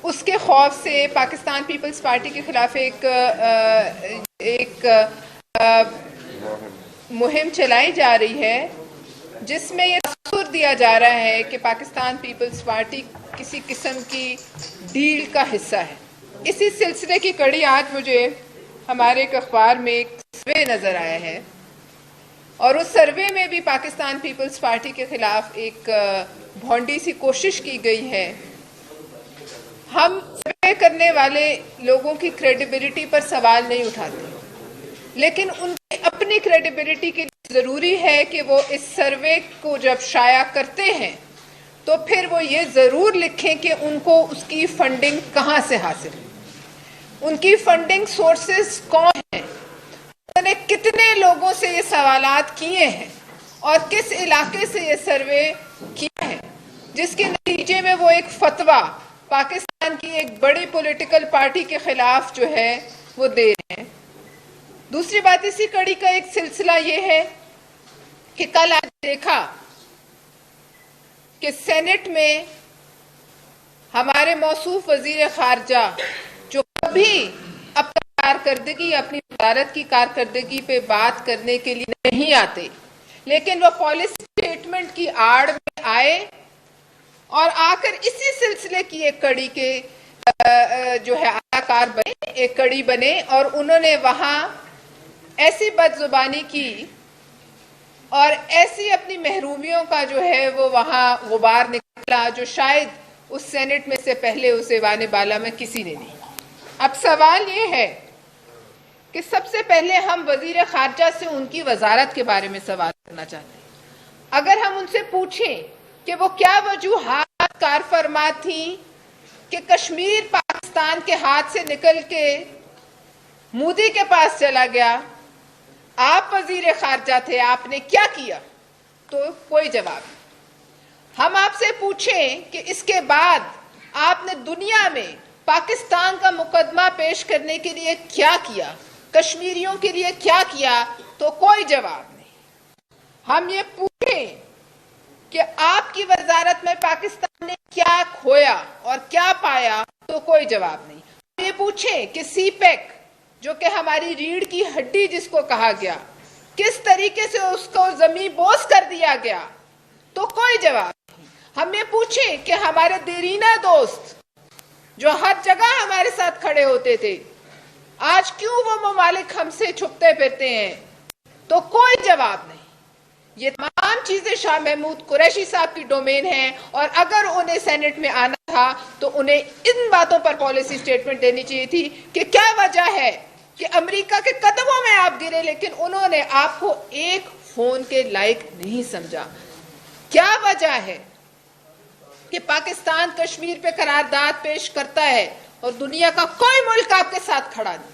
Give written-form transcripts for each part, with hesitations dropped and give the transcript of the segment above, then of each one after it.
اس کے خوف سے پاکستان پیپلز پارٹی کے خلاف ایک مہم چلائی جا رہی ہے جس میں یہ تصور دیا جا رہا ہے کہ پاکستان پیپلز پارٹی کسی قسم کی ڈیل کا حصہ ہے۔ اسی سلسلے کی کڑی آج مجھے ہمارے ایک اخبار میں ایک سروے نظر آیا ہے، اور اس سروے میں بھی پاکستان پیپلز پارٹی کے خلاف ایک بھونڈی سی کوشش کی گئی ہے۔ ہم سروے کرنے والے لوگوں کی کریڈیبلٹی پر سوال نہیں اٹھاتے، لیکن ان کی اپنی کریڈیبلٹی کے لیے ضروری ہے کہ وہ اس سروے کو جب شائع کرتے ہیں تو پھر وہ یہ ضرور لکھیں کہ ان کو اس کی فنڈنگ کہاں سے حاصل ہے، ان کی فنڈنگ سورسز کون ہیں، انہوں نے کتنے لوگوں سے یہ سوالات کیے ہیں اور کس علاقے سے یہ سروے کیا ہے، جس کے نتیجے میں وہ ایک فتویٰ پاکستان کی ایک بڑی پولیٹیکل پارٹی کے خلاف جو ہے وہ دے رہے ہیں۔ دوسری بات اسی کڑی کا ایک سلسلہ یہ ہے کہ کل آج دیکھا کہ سینٹ میں ہمارے موصوف وزیر خارجہ جو کبھی اپنی کارکردگی اپنی وزارت کی کارکردگی پہ بات کرنے کے لیے نہیں آتے، لیکن وہ پالیسی اسٹیٹمنٹ کی آڑ میں آئے اور آ کر اسی سلسلے کی ایک کڑی کے جو ہے اداکار بنے، ایک کڑی بنے، اور انہوں نے وہاں ایسی بد زبانی کی اور ایسی اپنی محرومیوں کا جو ہے وہ وہاں غبار نکلا جو شاید اس سینٹ میں سے پہلے اس ایوان بالا میں کسی نے نہیں۔ اب سوال یہ ہے کہ سب سے پہلے ہم وزیر خارجہ سے ان کی وزارت کے بارے میں سوال کرنا چاہتے ہیں۔ اگر ہم ان سے پوچھیں کہ وہ کیا وجوہات کار فرما تھیں کہ کشمیر پاکستان کے ہاتھ سے نکل کے مودی کے پاس چلا گیا، آپ وزیر خارجہ تھے، آپ نے کیا کیا، تو کوئی جواب نہیں۔ ہم آپ سے پوچھیں کہ اس کے بعد آپ نے دنیا میں پاکستان کا مقدمہ پیش کرنے کے لیے کیا کیا، کشمیریوں کے لیے کیا کیا، تو کوئی جواب نہیں۔ ہم یہ پوچھیں کہ آپ کی وزارت میں پاکستان نے کیا کھویا اور کیا پایا، تو کوئی جواب نہیں۔ ہم یہ پوچھیں کہ سی پیک جو کہ ہماری ریڑھ کی ہڈی جس کو کہا گیا، کس طریقے سے اس کو زمین بوس کر دیا گیا، تو کوئی جواب نہیں۔ ہم یہ پوچھیں کہ ہمارے دیرینہ دوست جو ہر جگہ ہمارے ساتھ کھڑے ہوتے تھے، آج کیوں وہ ممالک ہم سے چھپتے پھرتے ہیں، تو کوئی جواب نہیں۔ یہ تمام چیزیں شاہ محمود قریشی صاحب کی ڈومین ہیں، اور اگر انہیں سینٹ میں آنا تھا تو انہیں ان باتوں پر پالیسی سٹیٹمنٹ دینی چاہیے تھی کہ کیا وجہ ہے کہ امریکہ کے قدموں میں آپ گرے لیکن انہوں نے آپ کو ایک فون کے لائق نہیں سمجھا۔ کیا وجہ ہے کہ پاکستان کشمیر پہ قرارداد پیش کرتا ہے اور دنیا کا کوئی ملک آپ کے ساتھ کھڑا نہیں؟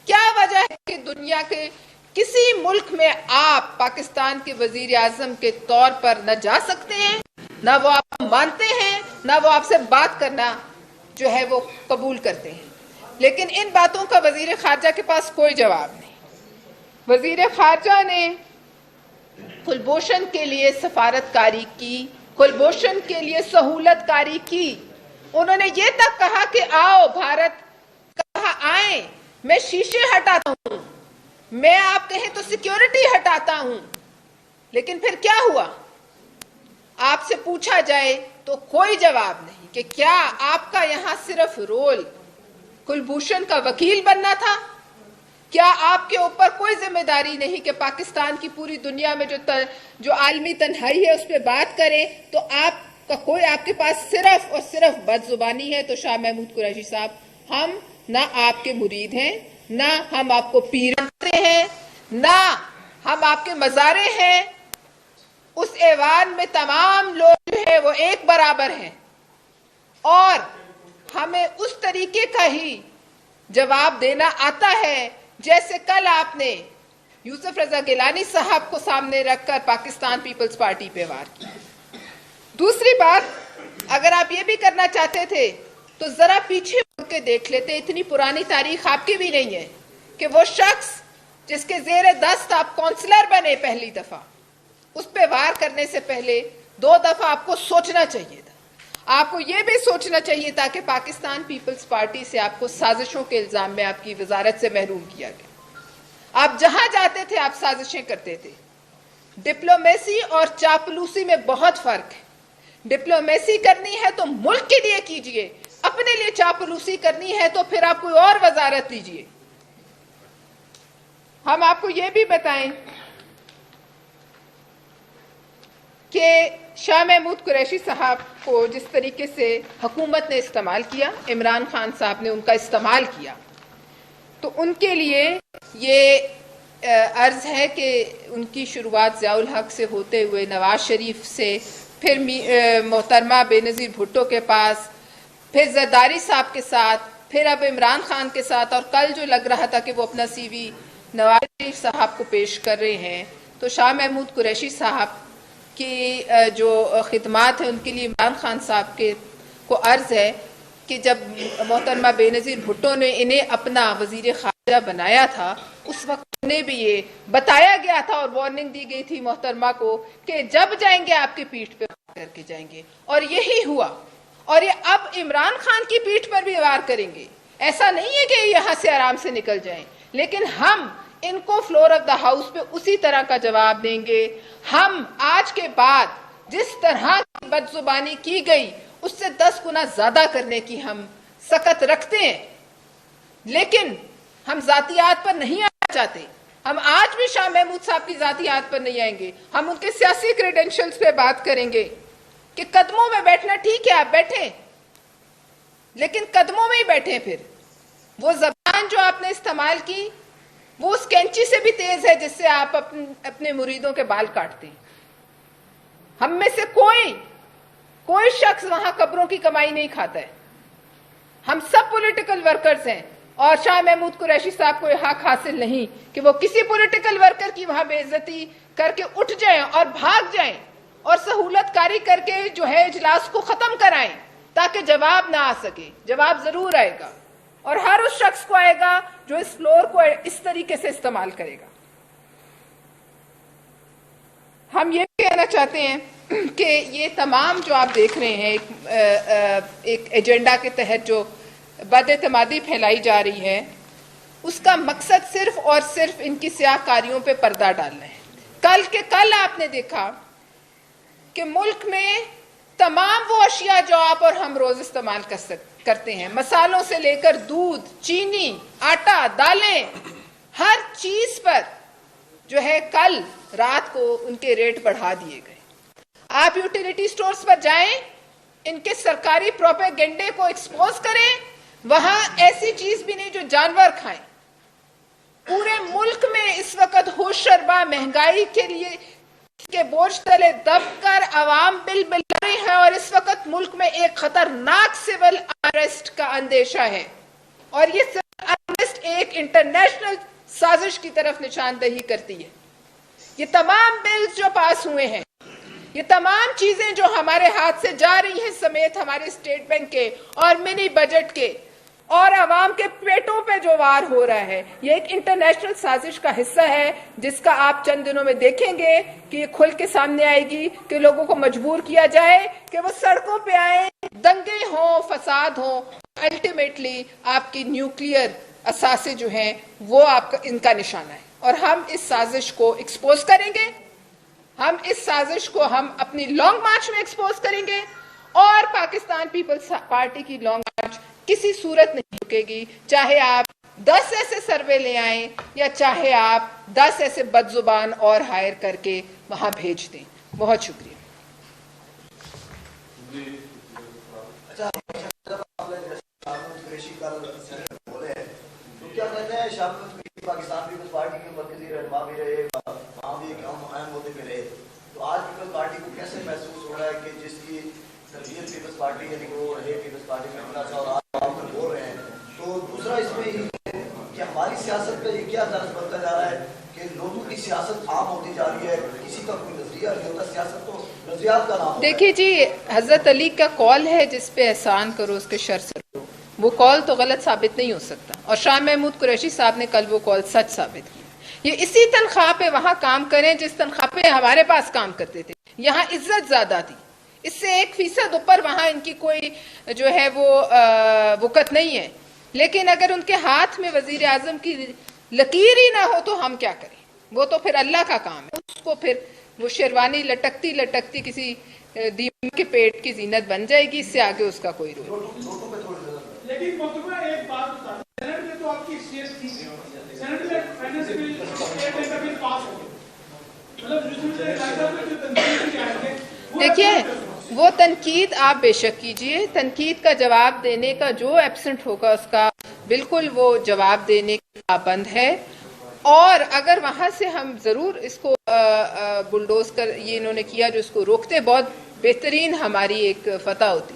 کیا وجہ ہے کہ دنیا کے کسی ملک میں آپ پاکستان کے وزیر اعظم کے طور پر نہ جا سکتے ہیں، نہ وہ آپ مانتے ہیں، نہ وہ آپ سے بات کرنا جو ہے وہ قبول کرتے ہیں؟ لیکن ان باتوں کا وزیر خارجہ کے پاس کوئی جواب نہیں۔ وزیر خارجہ نے کلبھوشن کے لیے سفارت کاری کی، کلبھوشن کے لیے سہولت کاری کی، انہوں نے یہ تک کہا کہ آؤ بھارت، کہا آئیں، میں شیشے ہٹاتا ہوں، میں آپ کہیں تو سیکیورٹی ہٹاتا ہوں، لیکن پھر کیا ہوا؟ آپ سے پوچھا جائے تو کوئی جواب نہیں کہ کیا آپ کا یہاں صرف رول کلبھوشن کا وکیل بننا تھا؟ کیا آپ کے اوپر کوئی ذمہ داری نہیں کہ پاکستان کی پوری دنیا میں جو عالمی تنہائی ہے اس پہ بات کریں؟ تو آپ کا کوئی آپ کے پاس صرف اور صرف بد زبانی ہے؟ تو شاہ محمود قریشی صاحب، ہم نہ آپ کے مرید ہیں، نہ ہم آپ کو پیر مانتے ہیں، نہ ہم آپ کے مزارے ہیں۔ اس ایوان میں تمام لوگ جو ہے وہ ایک برابر ہیں، اور ہمیں اس طریقے کا ہی جواب دینا آتا ہے جیسے کل آپ نے یوسف رضا گیلانی صاحب کو سامنے رکھ کر پاکستان پیپلز پارٹی پہ وار کیا۔ دوسری بات، اگر آپ یہ بھی کرنا چاہتے تھے تو ذرا پیچھے مڑ کے دیکھ لیتے، اتنی پرانی تاریخ آپ کی بھی نہیں ہے کہ وہ شخص جس کے زیر دست آپ کونسلر بنے پہلی دفعہ، اس پہ وار کرنے سے پہلے 2 دفعہ آپ کو سوچنا چاہیے تھا۔ آپ کو یہ بھی سوچنا چاہیے تھا کہ پاکستان پیپلز پارٹی سے آپ کو سازشوں کے الزام میں آپ کی وزارت سے محروم کیا گیا. آپ جہاں جاتے تھے آپ سازشیں کرتے تھے. ڈپلومیسی اور چاپلوسی میں بہت فرق ہے. ڈپلومیسی کرنی ہے تو ملک کے لیے کیجئے, اپنے لیے چاپلوسی کرنی ہے تو پھر آپ کوئی اور وزارت دیجئے. ہم آپ کو یہ بھی بتائیں کہ شاہ محمود قریشی صاحب کو جس طریقے سے حکومت نے استعمال کیا, عمران خان صاحب نے ان کا استعمال کیا, تو ان کے لیے یہ عرض ہے کہ ان کی شروعات ضیاء الحق سے ہوتے ہوئے نواز شریف سے, پھر محترمہ بے نظیر بھٹو کے پاس, پھر زرداری صاحب کے ساتھ, پھر اب عمران خان کے ساتھ, اور کل جو لگ رہا تھا کہ وہ اپنا سی وی نواز شریف صاحب کو پیش کر رہے ہیں, تو شاہ محمود قریشی صاحب کی جو خدمات ہیں ان کے لیے عمران خان صاحب کو عرض ہے کہ جب محترمہ بے نظیر بھٹو نے انہیں اپنا وزیر خارجہ بنایا تھا, اس وقت انہیں بھی یہ بتایا گیا تھا اور وارننگ دی گئی تھی محترمہ کو کہ جب جائیں گے آپ کی پیٹھ پہ کر کے جائیں گے, اور یہی ہوا. اور یہ اب عمران خان کی پیٹھ پر بھی وار کریں گے. ایسا نہیں ہے کہ یہاں سے آرام سے نکل جائیں, لیکن ہم ان کو فلور آف دا ہاؤس پہ اسی طرح کا جواب دیں گے. ہم آج کے بعد جس طرح کی بدزبانی کی گئی اس سے 10 گنا زیادہ کرنے کی ہم سخت رکھتے ہیں, لیکن ہم ذاتیات پر نہیں آنا چاہتے. ہم آج بھی شاہ محمود صاحب کی ذاتیات پر نہیں آئیں گے. ہم ان کے سیاسی کریڈنشلز پہ بات کریں گے کہ قدموں میں بیٹھنا ٹھیک ہے, آپ بیٹھیں, لیکن قدموں میں ہی بیٹھیں. پھر وہ زبان جو آپ نے استعمال کی وہ اس کینچی سے بھی تیز ہے جس سے آپ اپنے مریدوں کے بال کاٹتے ہیں. ہم میں سے کوئی شخص وہاں قبروں کی کمائی نہیں کھاتا ہے. ہم سب پولیٹیکل ورکرز ہیں, اور شاہ محمود قریشی صاحب کو یہ حق حاصل نہیں کہ وہ کسی پولیٹیکل ورکر کی وہاں بے عزتی کر کے اٹھ جائیں اور بھاگ جائیں اور سہولت کاری کر کے جو ہے اجلاس کو ختم کرائیں تاکہ جواب نہ آ سکے. جواب ضرور آئے گا, اور ہر اس شخص کو آئے گا جو اس فلور کو اس طریقے سے استعمال کرے گا. ہم یہ کہنا چاہتے ہیں کہ یہ تمام جو آپ دیکھ رہے ہیں ایک ایجنڈا کے تحت جو بد اعتمادی پھیلائی جا رہی ہے, اس کا مقصد صرف اور صرف ان کی سیاہ کاریوں پہ پردہ ڈالنا ہے. کل آپ نے دیکھا کہ ملک میں تمام وہ اشیاء جو آپ اور ہم روز استعمال کرتے ہیں, مسالوں سے لے کر دودھ, چینی, آٹا, دالیں, ہر چیز پر جو ہے کل رات کو ان کے ریٹ بڑھا دیے گئے. آپ یوٹیلیٹی سٹورز پر جائیں, ان کے سرکاری پروپیگنڈے کو ایکسپوز کریں, وہاں ایسی چیز بھی نہیں جو جانور کھائیں. پورے ملک میں اس وقت ہوش شربا مہنگائی کے لیے کے بوجھ تلے دب کر عوام بل بلا رہی ہے, اور اس وقت ملک میں ایک خطرناک سول انریسٹ کا اندیشہ ہے, اور یہ سول انریسٹ ایک انٹرنیشنل سازش کی طرف نشاندہی کرتی ہے. یہ تمام بلز جو پاس ہوئے ہیں, یہ تمام چیزیں جو ہمارے ہاتھ سے جا رہی ہیں سمیت ہمارے اسٹیٹ بینک کے اور منی بجٹ کے اور عوام کے پیٹوں پہ جو وار ہو رہا ہے, یہ ایک انٹرنیشنل سازش کا حصہ ہے جس کا آپ چند دنوں میں دیکھیں گے کہ یہ کھل کے سامنے آئے گی کہ لوگوں کو مجبور کیا جائے کہ وہ سڑکوں پہ آئیں, دنگے ہوں, فساد ہوں. الٹیمیٹلی آپ کی نیوکلیئر اثاثے جو ہیں وہ آپ کا ان کا نشانہ ہے, اور ہم اس سازش کو ایکسپوز کریں گے. ہم اس سازش کو ہم اپنی لانگ مارچ میں ایکسپوز کریں گے, اور پاکستان پیپلز پارٹی کی لانگ مارچ کسی صورت نہیں رکے گی, چاہے آپ 10 ایسے سروے لے آئیں یا چاہے آپ 10 ایسے بدزبان اور ہائر کر کے وہاں بھیج دیں. بہت شکریہ. پاکستان پیپلز پارٹی کے مرکزی رہنما بھی رہے, وہاں بھی ایک اہم عہدے پہ رہے, تو آج پیپلز پارٹی کو کیسے محسوس ہو رہا ہے کہ جس کی تربیت پیپلز پارٹی یعنی کہ وہ رہے پیپلز پارٹی میں ہونا چاہ اور آج آپ بول رہے ہیں, تو دوسرا اس میں یہ کہ ہماری سیاست پہ یہ کیا طرز بنتا جا رہا ہے کہ لوگوں کی سیاست عام ہوتی جا رہی ہے, کسی کا کوئی نظریہ نہیں ہوتا, سیاست تو نظریات کا نام. دیکھیے جی, حضرت علی کا قول ہے جس پہ احسان کرو اس کے شر سے کرو, وہ قول تو غلط ثابت نہیں ہو سکتا, اور شاہ محمود قریشی صاحب نے کل وہ قول سچ ثابت کیا. یہ اسی تنخواہ پہ وہاں کام کریں جس تنخواہ پہ ہمارے پاس کام کرتے تھے. یہاں عزت زیادہ تھی, اس سے 1% اوپر وہاں ان کی کوئی جو ہے وہ وقت نہیں ہے. لیکن اگر ان کے ہاتھ میں وزیر اعظم کی لکیر ہی نہ ہو تو ہم کیا کریں؟ وہ تو پھر اللہ کا کام ہے. اس کو پھر وہ شیروانی لٹکتی لٹکتی کسی دیمک کے پیٹ کی زینت بن جائے گی. اس سے آگے اس کا کوئی رول نہیں. لیکن ایک بات بتا دیں، سینٹ میں تو آپ کی سیاست تھی، سینٹ میں فائنانس بل کا بل پاس ہو گیا، دیکھیے وہ تنقید آپ بے شک کیجئے، تنقید کا جواب دینے کا جو ایبسنٹ ہوگا اس کا بالکل وہ جواب دینے کا پابند ہے. اور اگر وہاں سے ہم ضرور اس کو بلڈوز کر یہ انہوں نے کیا جو اس کو روکتے، بہت بہترین ہماری ایک فتح ہوتی.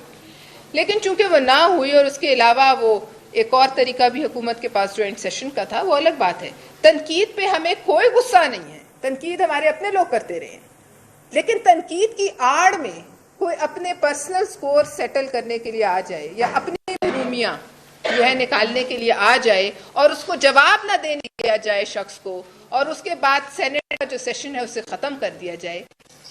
لیکن چونکہ وہ نہ ہوئی اور اس کے علاوہ وہ ایک اور طریقہ بھی حکومت کے پاس جوائنٹ سیشن کا تھا، وہ الگ بات ہے. تنقید پہ ہمیں کوئی غصہ نہیں ہے، تنقید ہمارے اپنے لوگ کرتے رہے ہیں. لیکن تنقید کی آڑ میں کوئی اپنے پرسنل سکور سیٹل کرنے کے لیے آ جائے یا اپنی محرومیاں جو ہے نکالنے کے لیے آ جائے اور اس کو جواب نہ دینے دیا جائے شخص کو، اور اس کے بعد سینیٹ کا جو سیشن ہے اسے ختم کر دیا جائے،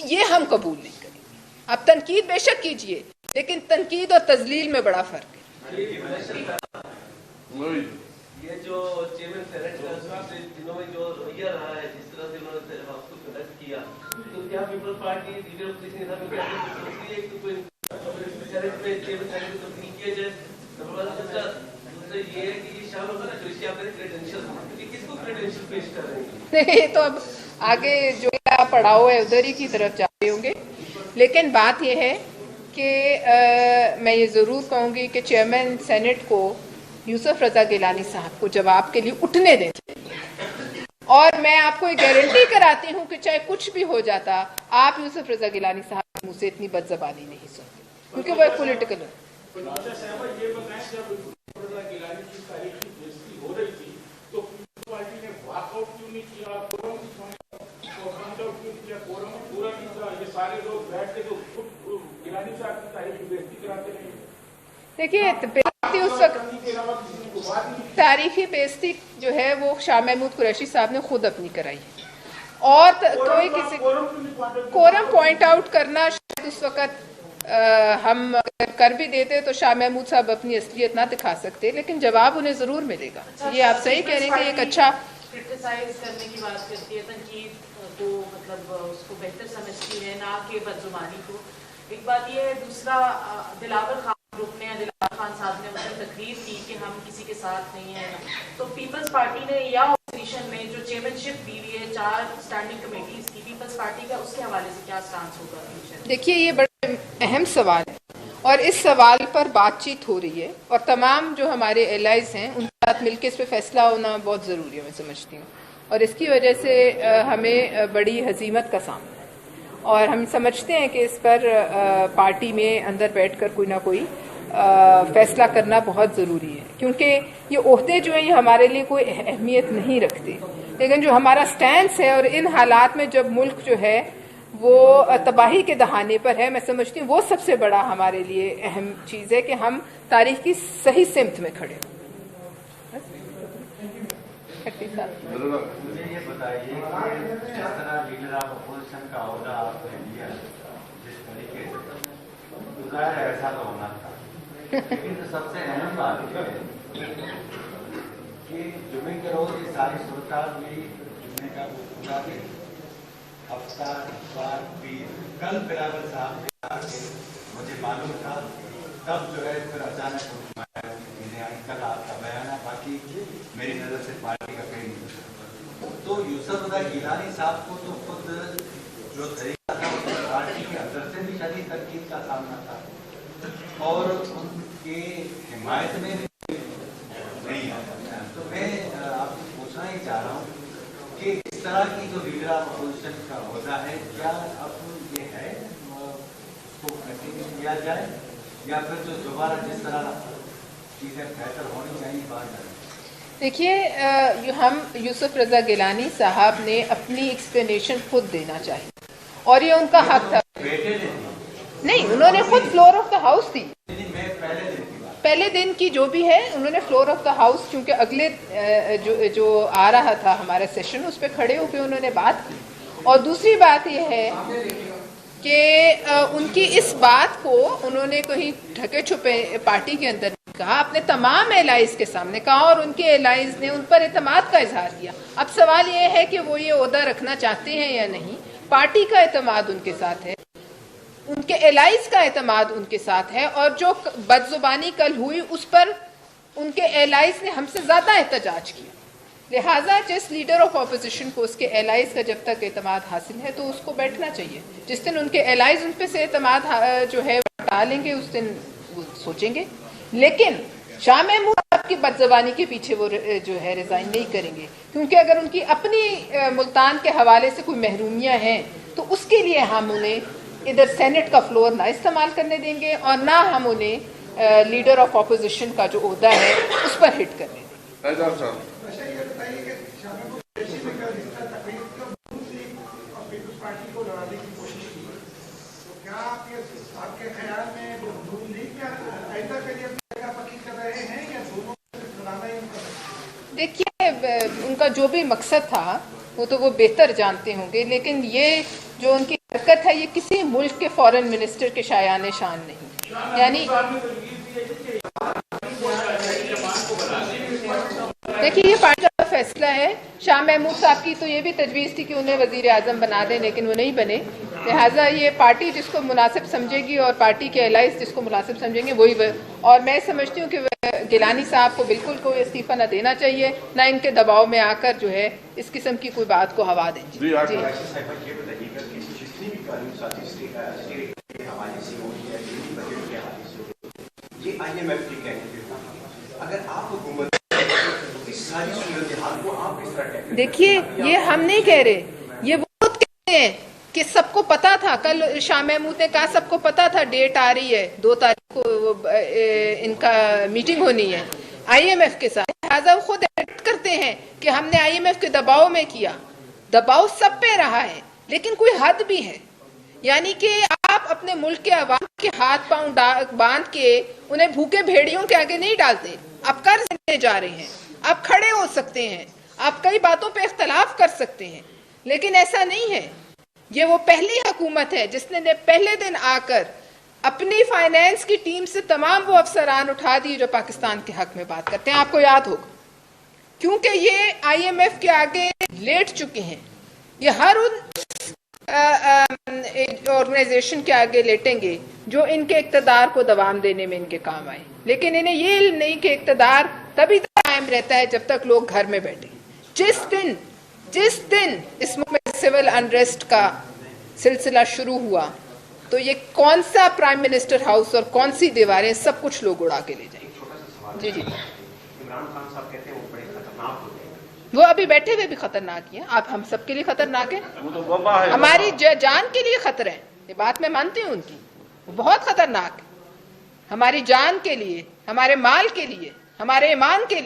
یہ ہم قبول نہیں کریں گے. آپ تنقید بے شک کیجئے، لیکن تنقید اور تذلیل میں بڑا فرق ہے. یہ جو چیئرمین سینیٹ کا دنوں میں جو رویہ رہا ہے، جس طرح سے انہوں نے ہاؤس کو کنڈکٹ کیا، تو کیا پیپلز پارٹی لیڈر اپوزیشن کے سامنے کہتے ہیں کہ کوئی سینیٹ میں چیئرمین سینیٹ کو تبدیل کیا جائے؟ دوسرا یہ ہے کہ یہ شامل ہوگا نا جو اسی آپ نے کریڈینشیل، کس کو کریڈینشیل پیش کر رہے ہیں؟ یہ تو اب آگے جو پڑھاؤ ہے ادھر ہی کی طرف جا رہے ہوں گے. لیکن بات یہ ہے کہ میں یہ ضرور کہوں گی کہ چیئرمین سینیٹ کو یوسف رضا گیلانی صاحب کو جواب کے لیے اٹھنے دیں. اور میں آپ کو یہ گارنٹی کراتی ہوں کہ چاہے کچھ بھی ہو جاتا، آپ یوسف رضا گیلانی صاحب کے منہ سے اتنی بد زبانی نہیں سنتے، کیونکہ وہ ایک پولیٹیکل ہے. دیکھیے اس وقت تاریخی بیزتی جو ہے وہ شاہ محمود قریشی صاحب نے خود اپنی کرائی، اور کوئی کسی کورم پوائنٹ آؤٹ کرنا شاید اس وقت ہم کر بھی دیتے تو شاہ محمود صاحب اپنی اصلیت نہ دکھا سکتے، لیکن جواب انہیں ضرور ملے گا. یہ آپ صحیح کہہ رہے ہیں کہ ایک اچھا کرٹیسائز کرنے کی بات کرتی ہے، تنقید کو مطلب اس کو بہتر سمجھتی ہے، نہ کہ بدزبانی کو. ایک بات یہ ہے. دوسرا، دلاور خان گروپ نے، دلاور خان صاحب نے مطلب تقریر کی کہ ہم کسی کے ساتھ نہیں ہیں. تو پیپلز پارٹی نے یا اپوزیشن میں جو چیئرمین شپ دی ہوئی ہے 4 اسٹینڈنگ کمیٹیز کی، پیپلز پارٹی کا اس کے حوالے سے کیا سٹانس ہوگا؟ دیکھیے یہ بڑا اہم سوال ہے اور اس سوال پر بات چیت ہو رہی ہے، اور تمام جو ہمارے الائز ہیں ان کے ساتھ مل کے اس پہ فیصلہ ہونا بہت ضروری ہے، میں سمجھتی ہوں. اور اس کی وجہ سے ہمیں بڑی ہزیمت کا سامنا ہے، اور ہم سمجھتے ہیں کہ اس پر پارٹی میں اندر بیٹھ کر کوئی نہ کوئی فیصلہ کرنا بہت ضروری ہے. کیونکہ یہ عہدے جو ہیں یہ ہمارے لیے کوئی اہمیت نہیں رکھتے، لیکن جو ہمارا سٹینس ہے اور ان حالات میں جب ملک جو ہے وہ تباہی کے دہانے پر ہے، میں سمجھتی ہوں وہ سب سے بڑا ہمارے لیے اہم چیز ہے کہ ہم تاریخ کی صحیح سمت میں کھڑے ہوں. مجھے یہ بتائیے کہ جس طرح لیڈر آف اپوزیشن کا عہدہ آپ نے لیا، جس طریقے سے ظاہر ایسا تو ہونا تھا، لیکن سب سے اہم بات یہ ہے کہ جمعے کے روز یہ ساری صورتحال ہوئی، جمعے کا وہ پورا دن ہفتہ اتوار پیر، کل بلاول صاحب نے کہا کہ مجھے معلوم تھا، تب جو ہے پھر اچانک چیزیں آئی. کل آپ کا بیان ہے، باقی میری نظر سے پارٹی کا کہیں نہیں. تو یوسف رضا گیلانی صاحب کو تو خود جو طریقہ تھا پارٹی کے اندر سے بھی شدید تنقید کا سامنا تھا اور ان کے حمایت میں نہیں آتا. تو میں آپ سے پوچھنا ہی چاہ رہا ہوں کہ اس طرح کی جو لیڈر آف اپوزیشن کا عہدہ ہے، کیا اب یہ ہے اس کو کنٹینیو کیا جائے یا پھر جو دوبارہ جس طرح چیزیں بہتر ہونی چاہیے بات کریں؟ دیکھیے ہم یوسف رضا گیلانی صاحب نے اپنی ایکسپلینیشن خود دینا چاہیے اور یہ ان کا حق تھا. نہیں، انہوں نے خود فلور آف دا ہاؤس دی. پہلے دن کی جو بھی ہے انہوں نے فلور آف دا ہاؤس، چونکہ اگلے جو آ رہا تھا ہمارا سیشن، اس پہ کھڑے ہو کے انہوں نے بات کی. اور دوسری بات یہ ہے کہ ان کی اس بات کو انہوں نے کہیں ڈھکے چھپے پارٹی کے اندر کہا، اپنے تمام الائز کے سامنے کہا اور ان کے الائز نے ان پر اعتماد کا اظہار کیا. اب سوال یہ ہے کہ وہ یہ عہدہ رکھنا چاہتے ہیں یا نہیں. پارٹی کا اعتماد ان کے ساتھ ہے، ان کے الائز کا اعتماد ان کے ساتھ ہے، اور جو بد زبانی کل ہوئی اس پر ان کے الائز نے ہم سے زیادہ احتجاج کیا. لہٰذا جس لیڈر آف اپوزیشن کو اس کے الائز کا جب تک اعتماد حاصل ہے تو اس کو بیٹھنا چاہیے. جس دن ان کے الائز ان پہ سے اعتماد جو ہے ہٹا لیں گے اس دن وہ سوچیں گے. لیکن شاہ محمود صاحب کی بد زبانی کے پیچھے وہ جو ہے ریزائن نہیں کریں گے، کیونکہ اگر ان کی اپنی ملتان کے حوالے سے کوئی محرومیاں ہیں تو اس کے لیے ہم انہیں ادھر سینٹ کا فلور نہ استعمال کرنے دیں گے اور نہ ہم انہیں لیڈر آف اپوزیشن کا جو عہدہ ہے اس پر ہٹ کرنے دیں گے. دیکھیے ان کا جو بھی مقصد تھا وہ تو وہ بہتر جانتے ہوں گے، لیکن یہ جو ان کی حرکت ہے یہ کسی ملک کے فورن منسٹر کے شایان شان نہیں. یعنی دیکھیے یہ پارٹی کا فیصلہ ہے. شاہ محمود صاحب کی تو یہ بھی تجویز تھی کہ انہیں وزیر اعظم بنا دیں، لیکن وہ نہیں بنے. لہٰذا یہ پارٹی جس کو مناسب سمجھے گی اور پارٹی کے الائز جس کو مناسب سمجھیں گے وہی. اور میں سمجھتی ہوں کہ گیلانی صاحب کو بالکل کوئی استعفیٰ نہ دینا چاہیے، نہ ان کے دباؤ میں آ کر جو ہے اس قسم کی کوئی بات کو ہوا دیں. جی دیکھیے یہ ہم نہیں کہہ رہے، یہ وہ کہتے ہیں کہ سب کو پتا تھا. کل شاہ محمود نے کہا سب کو پتا تھا ڈیٹ آ رہی ہے 2 تاریخ کو ان کا میٹنگ ہونی ہے IMF کے ساتھ. لہٰذا وہ خود ایڈمٹ کرتے ہیں کہ ہم نے IMF کے دباؤ میں کیا. دباؤ سب پہ رہا ہے لیکن کوئی حد بھی ہے. یعنی کہ آپ اپنے ملک کے عوام کے ہاتھ پاؤں باندھ کے انہیں بھوکے بھیڑیوں کے آگے نہیں ڈالتے. آپ قرض لینے جا رہے ہیں، آپ کھڑے ہو سکتے ہیں، آپ کئی باتوں پہ اختلاف کر سکتے ہیں، لیکن ایسا نہیں ہے. یہ وہ پہلی حکومت ہے جس نے پہلے دن آ کر اپنی فائنینس کی ٹیم سے تمام وہ افسران اٹھا دیے جو پاکستان کے حق میں بات کرتے ہیں. آپ کو یاد ہوگا کیونکہ یہ IMF کے آگے لیٹ چکے ہیں. یہ ہر ان آرگنائزیشن کے آگے لیٹیں گے جو ان کے اقتدار کو دوام دینے میں ان کے کام آئے. لیکن انہیں یہ علم نہیں کہ اقتدار تبھی قائم رہتا ہے جب تک لوگ گھر میں بیٹھے. جس دن اس ملک میں سول انریسٹ کا سلسلہ شروع ہوا تو یہ کون سا پرائم منسٹر ہاؤس اور کون سی دیواریں سب کچھ لوگ اڑا کے لے جائیں گے. جی عمران خان صاحب کہتے ہیں وہ بڑے خطرناک ہوتے ہیں. وہ ابھی بیٹھے ہوئے بھی خطرناک ہیں. آپ ہم سب کے لیے خطرناک ہیں، ہماری جان کے لیے خطرہ ہے. یہ بات میں مانتی ہوں ان کی، وہ بہت خطرناک ہے ہماری جان کے لیے، ہمارے مال کے لیے، ہمارے ایمان کے لیے.